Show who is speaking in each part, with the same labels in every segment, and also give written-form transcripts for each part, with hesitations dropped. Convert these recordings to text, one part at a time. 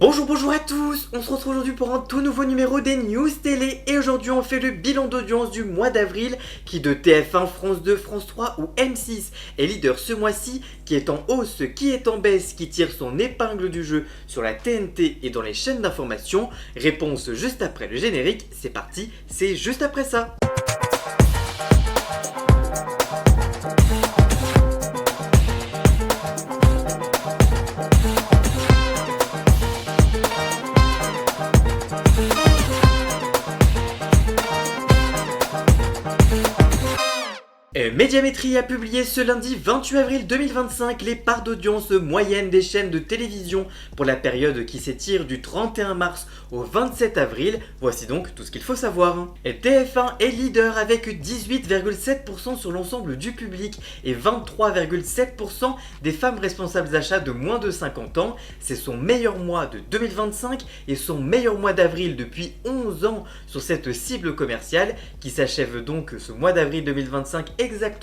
Speaker 1: Bonjour à tous, on se retrouve aujourd'hui pour un tout nouveau numéro des News Télé et aujourd'hui on fait le bilan d'audience du mois d'avril qui de TF1, France 2, France 3 ou M6 est leader ce mois-ci, qui est en hausse, qui est en baisse, qui tire son épingle du jeu sur la TNT et dans les chaînes d'information. Réponse juste après le générique, c'est parti, c'est juste après ça. Médiamétrie a publié ce lundi 28 avril 2025 les parts d'audience moyennes des chaînes de télévision pour la période qui s'étire du 31 mars au 27 avril. Voici donc tout ce qu'il faut savoir. Et TF1 est leader avec 18,7% sur l'ensemble du public et 23,7% des femmes responsables d'achat de moins de 50 ans. C'est son meilleur mois de 2025 et son meilleur mois d'avril depuis 11 ans sur cette cible commerciale qui s'achève donc ce mois d'avril 2025 exactement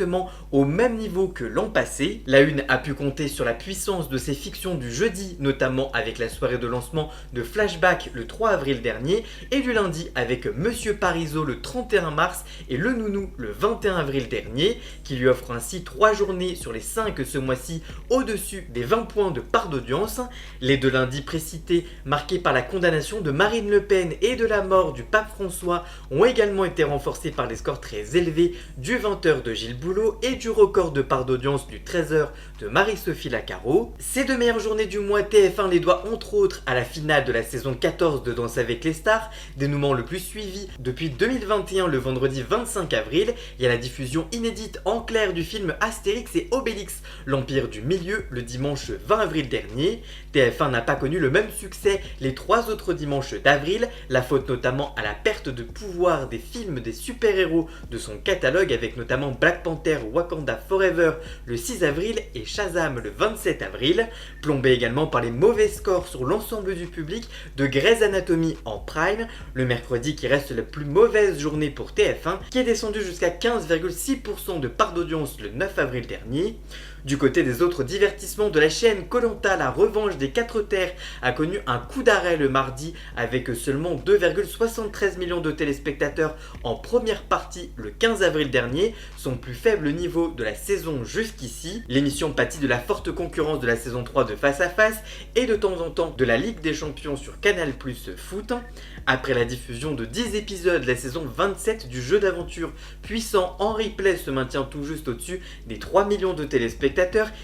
Speaker 1: au même niveau que l'an passé. La Une a pu compter sur la puissance de ses fictions du jeudi, notamment avec la soirée de lancement de Flashback le 3 avril dernier et du lundi avec Monsieur Parisot le 31 mars et Le Nounou le 21 avril dernier, qui lui offre ainsi 3 journées sur les 5 ce mois-ci au-dessus des 20 points de part d'audience. Les deux lundis précités, marqués par la condamnation de Marine Le Pen et de la mort du pape François, ont également été renforcés par des scores très élevés du 20h de Gilles Boulot et du record de part d'audience du 13h de Marie-Sophie Lacaro. Ces deux meilleures journées du mois, TF1 les doit entre autres à la finale de la saison 14 de Danse avec les stars, dénouement le plus suivi depuis 2021 le vendredi 25 avril, et à la diffusion inédite en clair du film Astérix et Obélix, l'Empire du Milieu, le dimanche 20 avril dernier. TF1 n'a pas connu le même succès les 3 autres dimanches d'avril, la faute notamment à la perte de pouvoir des films des super-héros de son catalogue, avec notamment Black Panther Wakanda Forever le 6 avril et Shazam le 27 avril, plombé également par les mauvais scores sur l'ensemble du public de Grey's Anatomy en prime, le mercredi qui reste la plus mauvaise journée pour TF1, qui est descendu jusqu'à 15,6% de part d'audience le 9 avril dernier. Du côté des autres divertissements de la chaîne, Koh-Lanta, la revanche des 4 terres, a connu un coup d'arrêt le mardi avec seulement 2,73 millions de téléspectateurs en première partie le 15 avril dernier, son plus faible niveau de la saison jusqu'ici. L'émission pâtit de la forte concurrence de la saison 3 de Face à Face et de temps en temps de la Ligue des Champions sur Canal+ Foot. Après la diffusion de 10 épisodes, la saison 27 du jeu d'aventure puissant en replay se maintient tout juste au-dessus des 3 millions de téléspectateurs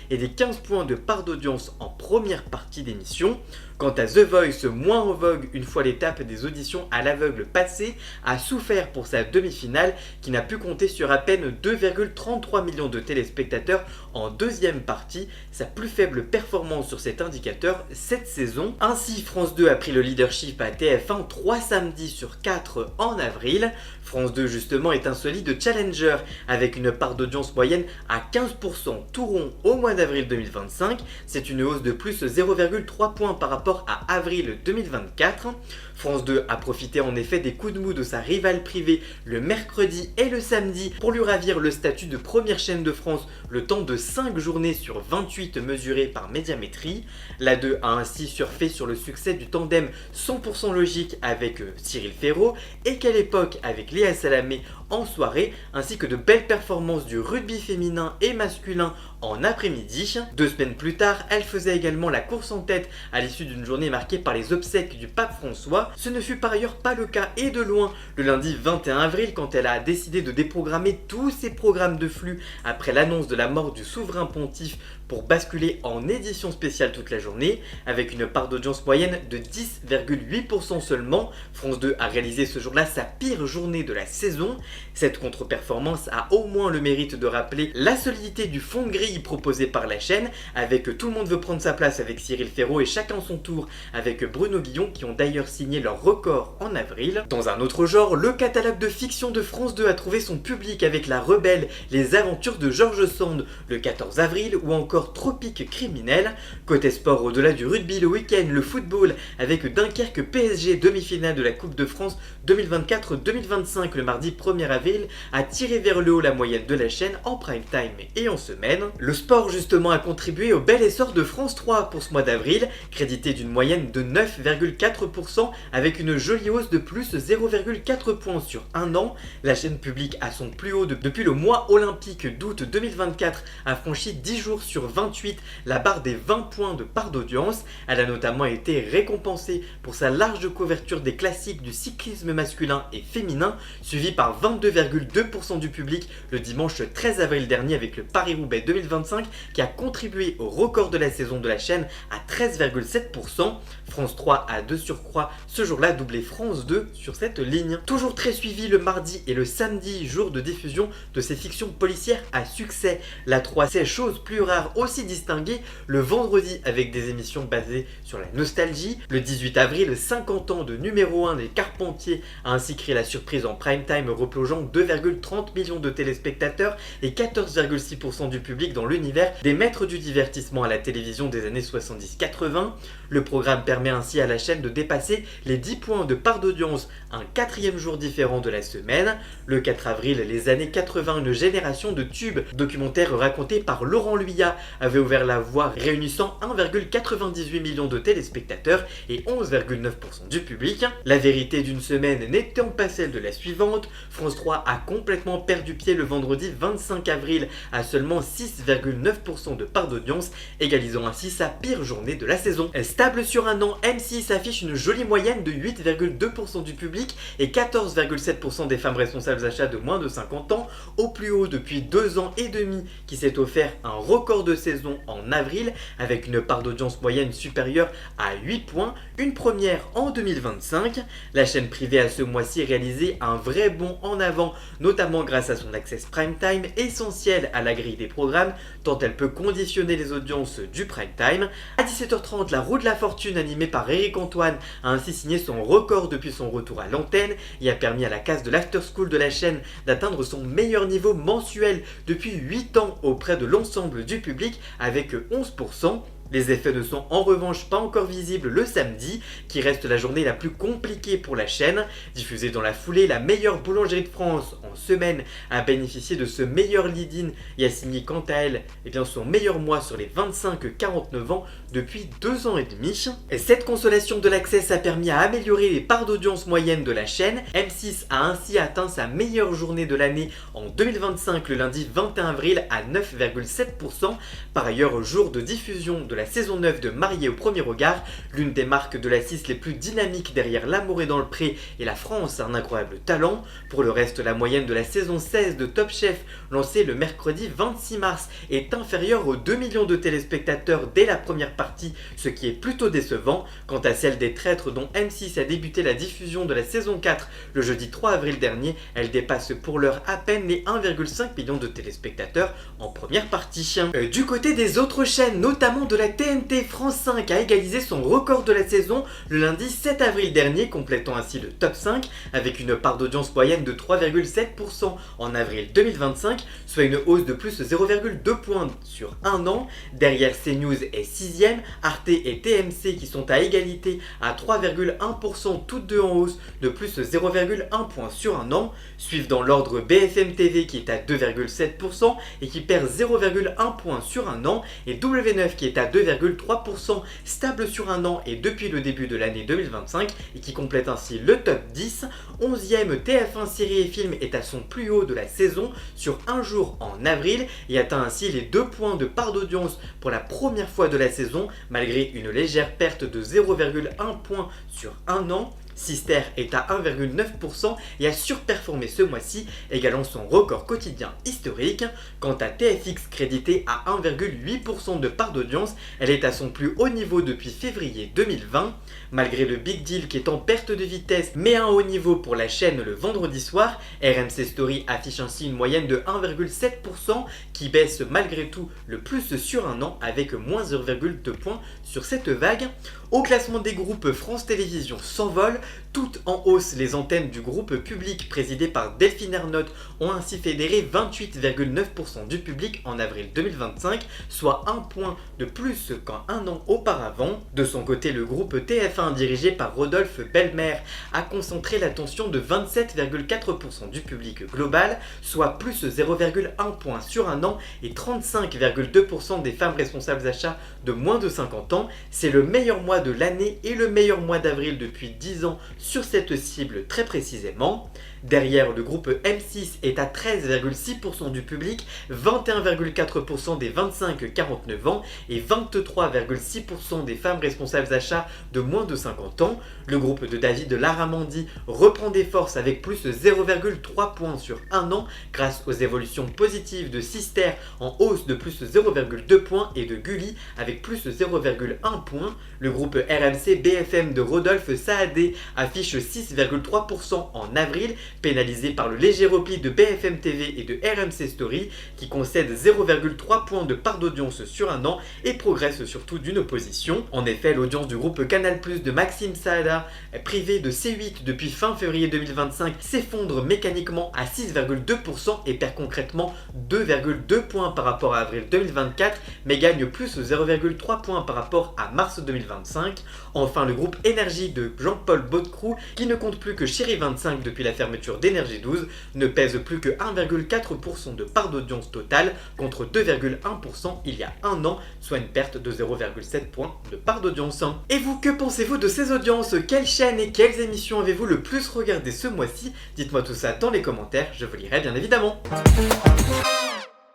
Speaker 1: et des 15 points de part d'audience en première partie d'émission. Quant à The Voice, moins en vogue une fois l'étape des auditions à l'aveugle passée, a souffert pour sa demi-finale qui n'a pu compter sur à peine 2,33 millions de téléspectateurs en deuxième partie, sa plus faible performance sur cet indicateur cette saison. Ainsi, France 2 a pris le leadership à TF1 3 samedis sur 4 en avril. France 2 justement est un solide challenger avec une part d'audience moyenne à 15% tout rond au mois d'avril 2025. C'est une hausse de plus 0,3 points par rapport à avril 2024. France 2 a profité en effet des coups de mou de sa rivale privée le mercredi et le samedi pour lui ravir le statut de première chaîne de France le temps de 5 journées sur 28 mesurées par Médiamétrie. La 2 a ainsi surfé sur le succès du tandem 100% logique avec Cyril Ferraud et Quelle époque avec Léa Salamé en soirée, ainsi que de belles performances du rugby féminin et masculin en après-midi. 2 semaines plus tard, elle faisait également la course en tête à l'issue d'une journée marquée par les obsèques du pape François. Ce ne fut par ailleurs pas le cas et de loin le lundi 21 avril quand elle a décidé de déprogrammer tous ses programmes de flux après l'annonce de la mort du souverain pontife pour basculer en édition spéciale toute la journée. Avec une part d'audience moyenne de 10,8% seulement, France 2 a réalisé ce jour-là sa pire journée de la saison. Cette contre-performance a au moins le mérite de rappeler la solidité du fond de grille proposé par la chaîne, avec Tout le monde veut prendre sa place avec Cyril Ferraud et Chacun son tour avec Bruno Guillon, qui ont d'ailleurs signé leur record en avril. Dans un autre genre, le catalogue de fiction de France 2 a trouvé son public avec La Rebelle, les aventures de George Sand le 14 avril, ou encore sport tropique criminel. Côté sport, au-delà du rugby le week-end, le football avec Dunkerque PSG demi-finale de la Coupe de France 2024-2025 le mardi 1er avril a tiré vers le haut la moyenne de la chaîne en prime time et en semaine. Le sport justement a contribué au bel essor de France 3 pour ce mois d'avril, crédité d'une moyenne de 9,4% avec une jolie hausse de plus 0,4 points sur un an. La chaîne publique à son plus haut depuis le mois olympique d'août 2024 a franchi 10 jours sur 28 la barre des 20 points de part d'audience. Elle a notamment été récompensée pour sa large couverture des classiques du cyclisme masculin et féminin, suivi par 22,2% du public le dimanche 13 avril dernier avec le Paris-Roubaix 2025 qui a contribué au record de la saison de la chaîne à 13,7%. France 3 a de surcroît ce jour-là doublé France 2 sur cette ligne. Toujours très suivi le mardi et le samedi, jour de diffusion de ces fictions policières à succès. La 3C, chose plus rare, aussi distinguée le vendredi avec des émissions basées sur la nostalgie. Le 18 avril, 50 ans de numéro 1 des Carpentiers a ainsi créé la surprise en prime time, replongeant 2,30 millions de téléspectateurs et 14,6% du public dans l'univers des maîtres du divertissement à la télévision des années 70-80. Le programme permet ainsi à la chaîne de dépasser les 10 points de part d'audience un quatrième jour différent de la semaine. Le 4 avril, les années 80, une génération de tubes documentaires racontés par Laurent Luyat avait ouvert la voie, réunissant 1,98 millions de téléspectateurs et 11,9% du public. La vérité d'une semaine n'étant pas celle de la suivante, France 3 a complètement perdu pied le vendredi 25 avril à seulement 6,9% de part d'audience, égalisant ainsi sa pire journée de la saison. Stable sur un an, M6 affiche une jolie moyenne de 8,2% du public et 14,7% des femmes responsables d'achat de moins de 50 ans, au plus haut depuis 2 ans et demi, qui s'est offert un record de saison en avril avec une part d'audience moyenne supérieure à 8 points, une première en 2025. La chaîne privée a ce mois-ci réalisé un vrai bond en avant, notamment grâce à son access prime time essentiel à la grille des programmes, tant elle peut conditionner les audiences du prime time. À 17h30, la roue de la fortune animée par Éric Antoine a ainsi signé son record depuis son retour à l'antenne et a permis à la case de l'After School de la chaîne d'atteindre son meilleur niveau mensuel depuis 8 ans auprès de l'ensemble du public avec 11%. Les effets ne sont en revanche pas encore visibles le samedi, qui reste la journée la plus compliquée pour la chaîne. Diffusée dans la foulée, la meilleure boulangerie de France en semaine a bénéficié de ce meilleur lead-in et a signé quant à elle son meilleur mois sur les 25-49 ans depuis 2 ans et demi. Et cette consolation de l'accès a permis à améliorer les parts d'audience moyennes de la chaîne. M6 a ainsi atteint sa meilleure journée de l'année en 2025 le lundi 21 avril à 9,7%. Par ailleurs, jour de diffusion de la saison 9 de Mariés au premier regard, l'une des marques de la 6 les plus dynamiques derrière L'amour est dans le pré et La France a un incroyable talent. Pour le reste, la moyenne de la saison 16 de Top Chef, lancée le mercredi 26 mars, est inférieure aux 2 millions de téléspectateurs dès la première partie, ce qui est plutôt décevant. Quant à celle des Traîtres, dont M6 a débuté la diffusion de la saison 4 le jeudi 3 avril dernier, elle dépasse pour l'heure à peine les 1,5 millions de téléspectateurs en première partie. Du côté des autres chaînes, notamment de la TNT, France 5 a égalisé son record de la saison le lundi 7 avril dernier, complétant ainsi le top 5 avec une part d'audience moyenne de 3,7% en avril 2025, soit une hausse de plus 0,2 points sur un an. Derrière CNews est 6ème, Arte et TMC qui sont à égalité à 3,1%, toutes deux en hausse de plus 0,1 point sur un an. Suivent dans l'ordre BFM TV qui est à 2,7% et qui perd 0,1 point sur un an, et W9 qui est à 2,3%, stable sur un an et depuis le début de l'année 2025, et qui complète ainsi le top 10. 11ème TF1 série et film est à son plus haut de la saison sur un jour en avril et atteint ainsi les 2 points de part d'audience pour la première fois de la saison, malgré une légère perte de 0,1 point sur un an. Sister est à 1,9% et a surperformé ce mois-ci, égalant son record quotidien historique. Quant à TFX, crédité à 1,8% de part d'audience, elle est à son plus haut niveau depuis février 2020. Malgré le big deal qui est en perte de vitesse mais à un haut niveau pour la chaîne le vendredi soir, RMC Story affiche ainsi une moyenne de 1,7% qui baisse malgré tout le plus sur un an avec moins 0,2 points sur cette vague. Au classement des groupes, France Télévisions s'envole. toutes en hausse. Les antennes du groupe public présidé par Delphine Ernotte ont ainsi fédéré 28,9% du public en avril 2025, soit un point de plus qu'en un an auparavant. De son côté, le groupe TF1 dirigé par Rodolphe Belmer a concentré l'attention de 27,4% du public global, soit plus 0,1 point sur un an, et 35,2% des femmes responsables d'achat de moins de 50 ans. C'est le meilleur mois de l'année et le meilleur mois d'avril depuis 10 ans sur cette cible très précisément. Derrière, le groupe M6 est à 13,6% du public, 21,4% des 25-49 ans et 23,6% des femmes responsables d'achat de moins de 50 ans. Le groupe de David Larramendy reprend des forces avec plus de 0,3 points sur un an grâce aux évolutions positives de Sister en hausse de plus de 0,2 points et de Gulli avec plus de 0,1 point. Le groupe RMC BFM de Rodolphe Saadé affiche 6,3% en avril, pénalisé par le léger repli de BFM TV et de RMC Story qui concèdent 0,3 points de part d'audience sur un an et progresse surtout d'une position. En effet, l'audience du groupe Canal+ de Maxime Saada, privé de C8 depuis fin février 2025, s'effondre mécaniquement à 6,2% et perd concrètement 2,2 points par rapport à avril 2024, mais gagne plus 0,3 points par rapport à mars 2025. Enfin, le groupe Énergie de Jean-Paul Baudecroux, qui ne compte plus que Chéri 25 depuis la fermeture d'Énergie 12, ne pèse plus que 1,4% de part d'audience totale contre 2,1% il y a un an, soit une perte de 0,7 points de part d'audience. Et vous, que pensez-vous de ces audiences? Quelles chaînes et quelles émissions avez-vous le plus regardé ce mois-ci? Dites-moi tout ça dans les commentaires, je vous lirai bien évidemment.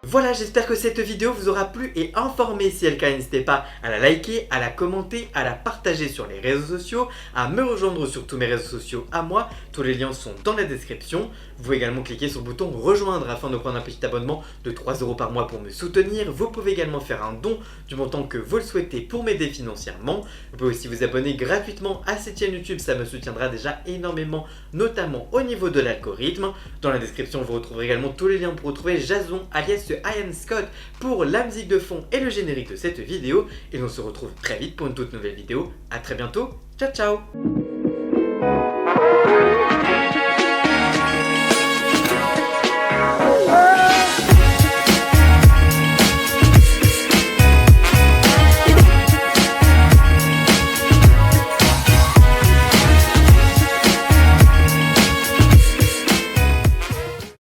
Speaker 1: Voilà, j'espère que cette vidéo vous aura plu et informé. Si c'est le cas, n'hésitez pas à la liker, à la commenter, à la partager sur les réseaux sociaux, à me rejoindre sur tous mes réseaux sociaux à moi. Tous les liens sont dans la description. Vous pouvez également cliquer sur le bouton rejoindre afin de prendre un petit abonnement de 3 € par mois pour me soutenir. Vous pouvez également faire un don du montant que vous le souhaitez pour m'aider financièrement. Vous pouvez aussi vous abonner gratuitement à cette chaîne YouTube, ça me soutiendra déjà énormément, notamment au niveau de l'algorithme. Dans la description, vous retrouverez également tous les liens pour retrouver Jason alias Ian Scott pour la musique de fond et le générique de cette vidéo. Et on se retrouve très vite pour une toute nouvelle vidéo. A très bientôt, ciao ciao.